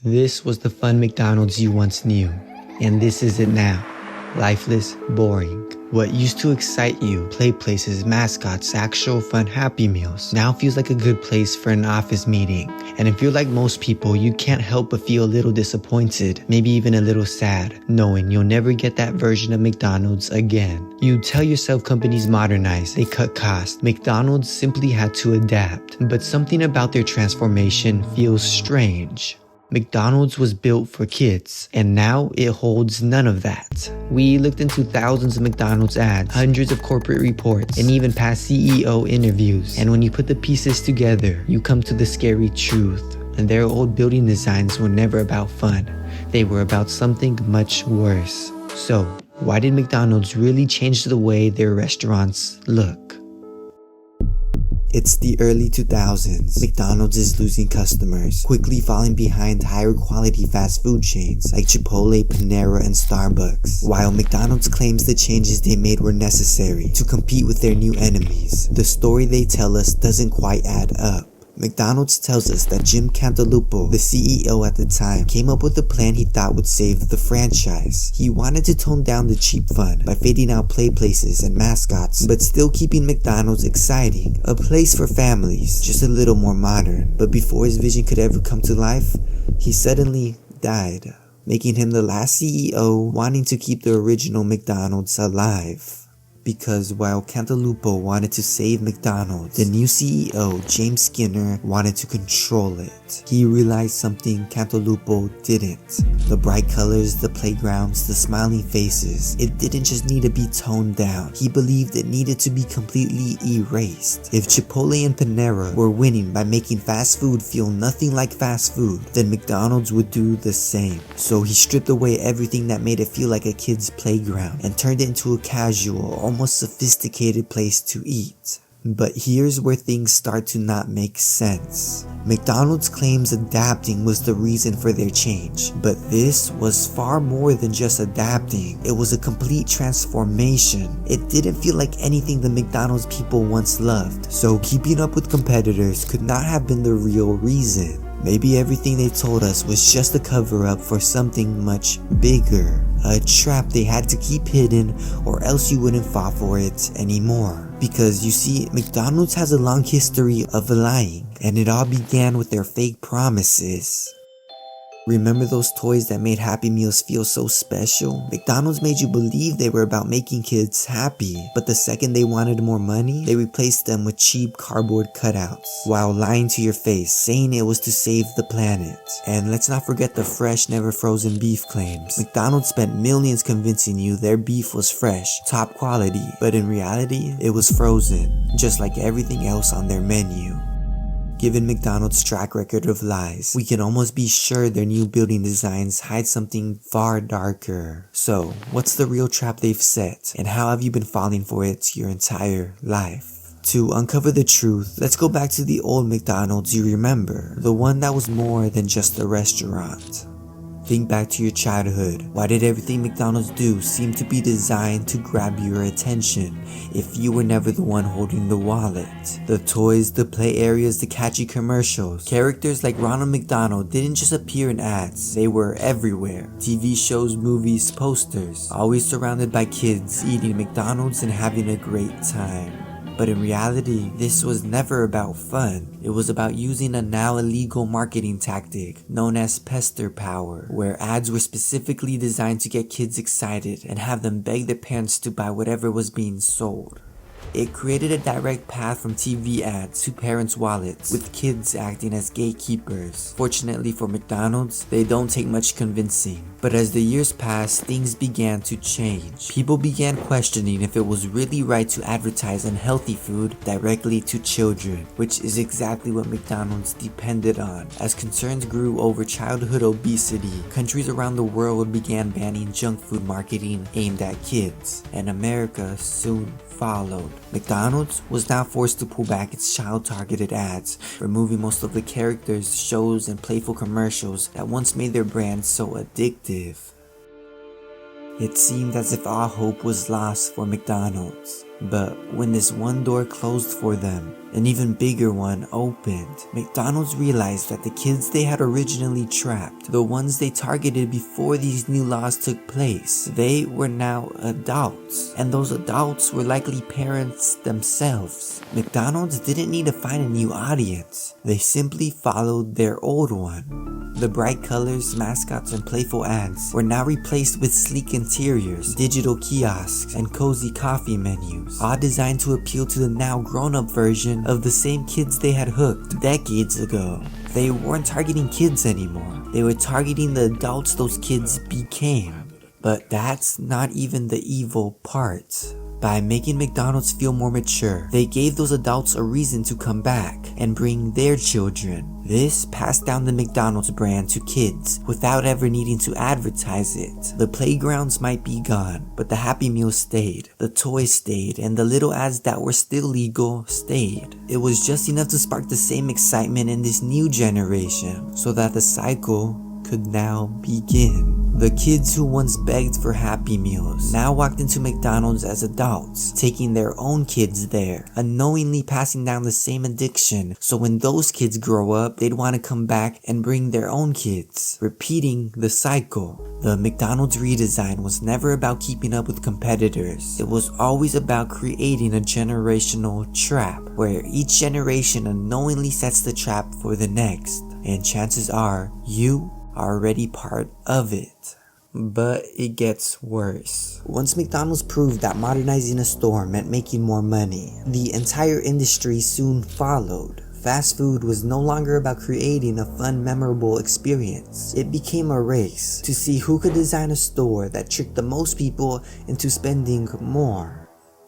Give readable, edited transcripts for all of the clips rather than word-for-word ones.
This was the fun McDonald's you once knew, and this is it now. Lifeless, boring. What used to excite you, play places, mascots, actual fun Happy Meals, now feels like a good place for an office meeting. And if you're like most people, you can't help but feel a little disappointed, maybe even a little sad, knowing you'll never get that version of McDonald's again. You tell yourself companies modernize, they cut costs. McDonald's simply had to adapt, but something about their transformation feels strange. McDonald's was built for kids, and now it holds none of that. We looked into thousands of McDonald's ads, hundreds of corporate reports, and even past CEO interviews. And when you put the pieces together, you come to the scary truth. And their old building designs were never about fun. They were about something much worse. So, why did McDonald's really change the way their restaurants look? It's the early 2000s. McDonald's is losing customers, quickly falling behind higher quality fast food chains like Chipotle, Panera, and Starbucks. While McDonald's claims the changes they made were necessary to compete with their new enemies, the story they tell us doesn't quite add up. McDonald's tells us that Jim Cantalupo, the CEO at the time, came up with a plan he thought would save the franchise. He wanted to tone down the cheap fun by fading out play places and mascots, but still keeping McDonald's exciting, a place for families, just a little more modern. But before his vision could ever come to life, he suddenly died, making him the last CEO wanting to keep the original McDonald's alive. Because while Cantalupo wanted to save McDonald's, the new CEO, James Skinner, wanted to control it. He realized something Cantalupo didn't. The bright colors, the playgrounds, the smiling faces. It didn't just need to be toned down. He believed it needed to be completely erased. If Chipotle and Panera were winning by making fast food feel nothing like fast food, then McDonald's would do the same. So he stripped away everything that made it feel like a kid's playground and turned it into a casual, almost sophisticated place to eat. But here's where things start to not make sense. McDonald's claims adapting was the reason for their change, but this was far more than just adapting. It was a complete transformation. It didn't feel like anything the McDonald's people once loved, so keeping up with competitors could not have been the real reason. Maybe everything they told us was just a cover-up for something much bigger. A trap they had to keep hidden, or else you wouldn't fall for it anymore. Because you see, McDonald's has a long history of lying, and it all began with their fake promises. Remember those toys that made Happy Meals feel so special? McDonald's made you believe they were about making kids happy, but the second they wanted more money, they replaced them with cheap cardboard cutouts, while lying to your face, saying it was to save the planet. And let's not forget the fresh, never frozen beef claims. McDonald's spent millions convincing you their beef was fresh, top quality, but in reality, it was frozen, just like everything else on their menu. Given McDonald's track record of lies, we can almost be sure their new building designs hide something far darker. So, what's the real trap they've set, and how have you been falling for it your entire life? To uncover the truth, let's go back to the old McDonald's you remember, the one that was more than just a restaurant. Think back to your childhood. Why did everything McDonald's do seem to be designed to grab your attention if you were never the one holding the wallet? The toys, the play areas, the catchy commercials. Characters like Ronald McDonald didn't just appear in ads, they were everywhere. TV shows, movies, posters, always surrounded by kids eating McDonald's and having a great time. But in reality, this was never about fun. It was about using a now illegal marketing tactic known as pester power, where ads were specifically designed to get kids excited and have them beg their parents to buy whatever was being sold. It created a direct path from TV ads to parents' wallets, with kids acting as gatekeepers. Fortunately for McDonald's, they don't take much convincing. But as the years passed, things began to change. People began questioning if it was really right to advertise unhealthy food directly to children, which is exactly what McDonald's depended on. As concerns grew over childhood obesity, countries around the world began banning junk food marketing aimed at kids, and America soon followed. McDonald's was now forced to pull back its child-targeted ads, removing most of the characters, shows, and playful commercials that once made their brand so addictive. It seemed as if all hope was lost for McDonald's, but when this one door closed for them, An even bigger one opened. McDonald's realized that the kids they had originally trapped, the ones they targeted before these new laws took place, they were now adults. And those adults were likely parents themselves. McDonald's didn't need to find a new audience. They simply followed their old one. The bright colors, mascots, and playful ads were now replaced with sleek interiors, digital kiosks, and cozy coffee menus, all designed to appeal to the now grown-up version of the same kids they had hooked decades ago. They weren't targeting kids anymore. They were targeting the adults those kids became. But that's not even the evil part. By making McDonald's feel more mature, they gave those adults a reason to come back and bring their children. This passed down the McDonald's brand to kids without ever needing to advertise it. The playgrounds might be gone, but the Happy Meals stayed, the toys stayed, and the little ads that were still legal stayed. It was just enough to spark the same excitement in this new generation, so that the cycle could now begin. The kids who once begged for Happy Meals now walked into McDonald's as adults, taking their own kids there, unknowingly passing down the same addiction, so when those kids grow up, they'd want to come back and bring their own kids, repeating the cycle. The McDonald's redesign was never about keeping up with competitors. It was always about creating a generational trap, where each generation unknowingly sets the trap for the next, and chances are, you are already part of it. But it gets worse. Once McDonald's proved that modernizing a store meant making more money, the entire industry soon followed. Fast food was no longer about creating a fun, memorable experience. It became a race to see who could design a store that tricked the most people into spending more.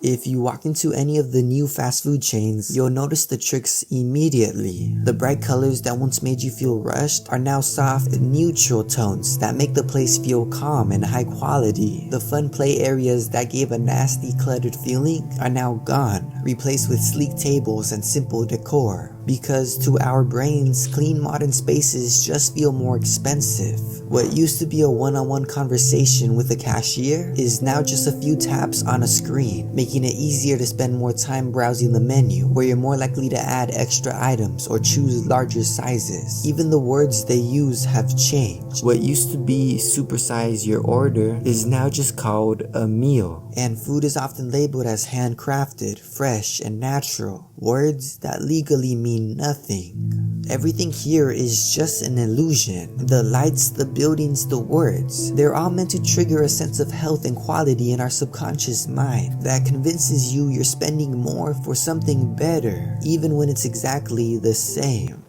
If you walk into any of the new fast food chains, you'll notice the tricks immediately. The bright colors that once made you feel rushed are now soft and neutral tones that make the place feel calm and high quality. The fun play areas that gave a nasty, cluttered feeling are now gone, replaced with sleek tables and simple decor. Because to our brains, clean modern spaces just feel more expensive. What used to be a one-on-one conversation with a cashier is now just a few taps on a screen, making it easier to spend more time browsing the menu, where you're more likely to add extra items or choose larger sizes. Even the words they use have changed. What used to be supersize your order is now just called a meal. And food is often labeled as handcrafted, fresh, and natural. Words that legally mean nothing. Everything here is just an illusion. The lights, the buildings, the words, they're all meant to trigger a sense of health and quality in our subconscious mind that convinces you you're spending more for something better, even when it's exactly the same.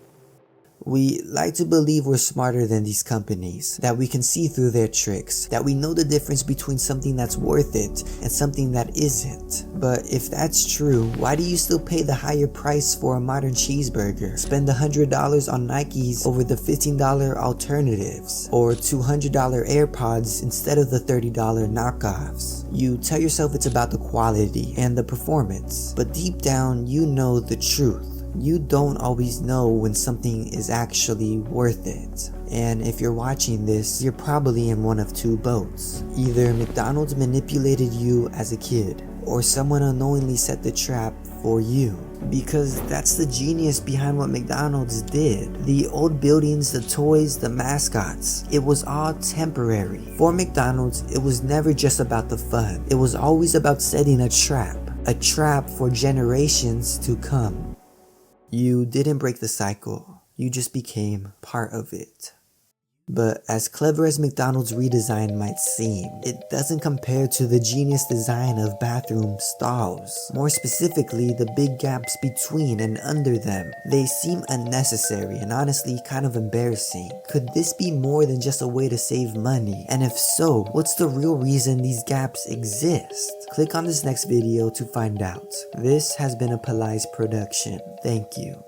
We like to believe we're smarter than these companies, that we can see through their tricks, that we know the difference between something that's worth it and something that isn't. But if that's true, why do you still pay the higher price for a modern cheeseburger? Spend $100 on Nikes over the $15 alternatives, or $200 AirPods instead of the $30 knockoffs. You tell yourself it's about the quality and the performance, but deep down you know the truth. You don't always know when something is actually worth it. And if you're watching this, you're probably in one of two boats. Either McDonald's manipulated you as a kid, or someone unknowingly set the trap for you. Because that's the genius behind what McDonald's did. The old buildings, the toys, the mascots, it was all temporary. For McDonald's, it was never just about the fun. It was always about setting a trap for generations to come. You didn't break the cycle, you just became part of it. But as clever as McDonald's redesign might seem, it doesn't compare to the genius design of bathroom stalls. More specifically, the big gaps between and under them. They seem unnecessary and honestly kind of embarrassing. Could this be more than just a way to save money? And if so, what's the real reason these gaps exist? Click on this next video to find out. This has been a Police production. Thank you.